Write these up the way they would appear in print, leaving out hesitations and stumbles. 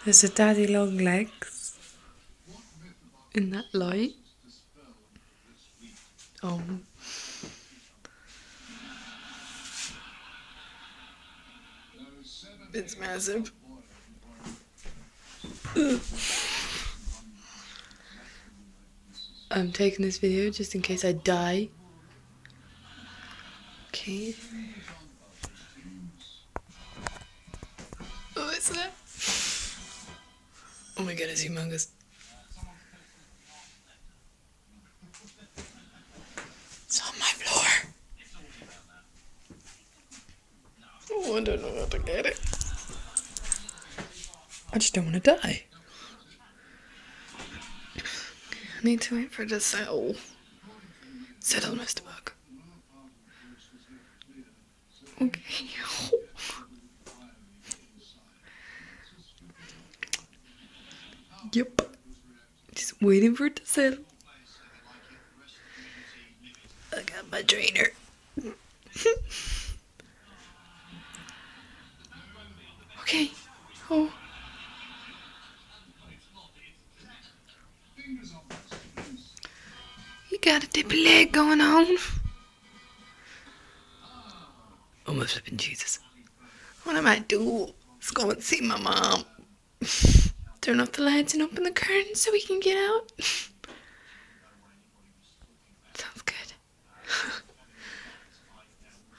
There's a daddy long legs in that light. Oh. It's massive. I'm taking this video just in case I die. Okay. Oh, it's there. Oh my god, it's humongous. It's on my floor. Oh, I don't know how to get it. I just don't want to die. I need to wait for it to settle. Settle, Mr. Bug. Okay. Yep. Just waiting for it to settle. I got my trainer. Okay. Oh. You got a dippy leg going on. Oh my flipping Jesus. What I might do is go and see my mom. Turn off the lights and open the curtains so we can get out. Sounds good.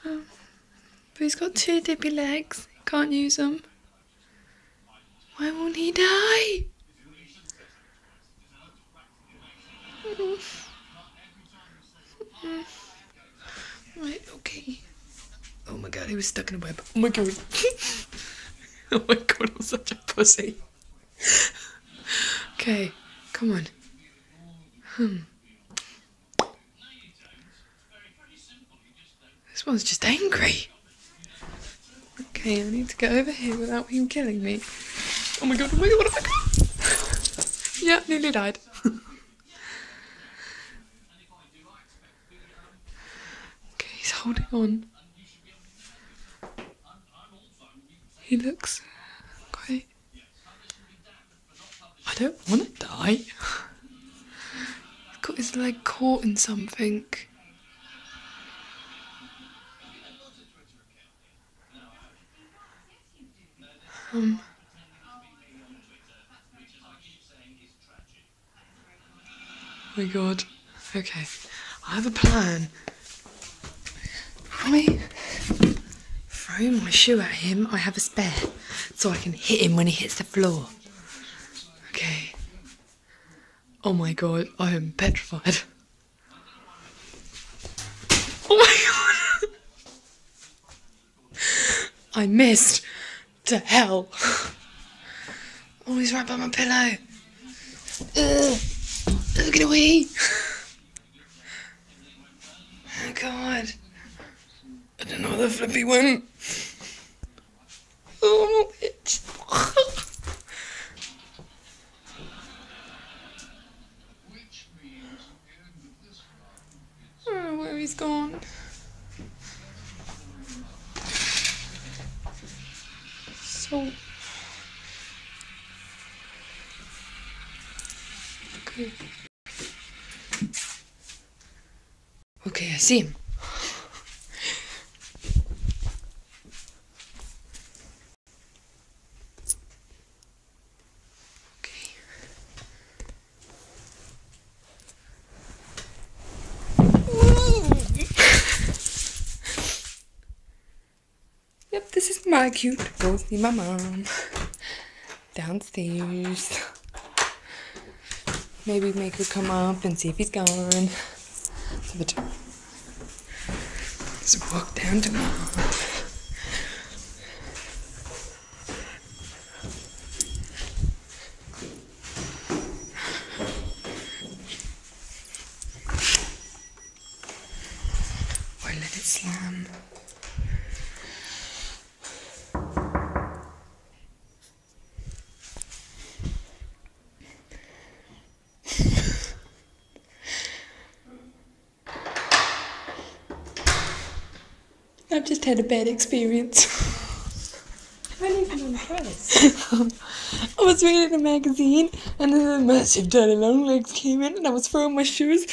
But he's got 2 dippy legs. He can't use them. Why won't he die? Right, okay. Oh my god, he was stuck in a web. Oh my god. Oh my god, I'm such a pussy. Okay, come on. This one's just angry. Okay, I need to get over here without him killing me. Oh my god, oh my god, oh my god. Yeah, nearly died. Okay, he's holding on. He looks quite... I don't want to die. He's got his leg caught in something. Oh my god. Okay, I have a plan. If I throw my shoe at him, I have a spare, so I can hit him when he hits the floor. Okay. Oh my god, I am petrified. Oh my god! I missed. To hell. Oh, he's right by my pillow. Ugh. Get away. Oh god. I don't know where the flippy went. Oh, I'm a bitch. I don't know where he's gone. So... Okay. Okay, I see him. Yep, this is my cue to go see my mom. Downstairs. Maybe make her come up and see if he's gone. Let's walk down to mom. Or let it slam. I've just had a bad experience. I don't even know. I was reading a magazine and then a massive daddy long legs came in and I was throwing my shoes.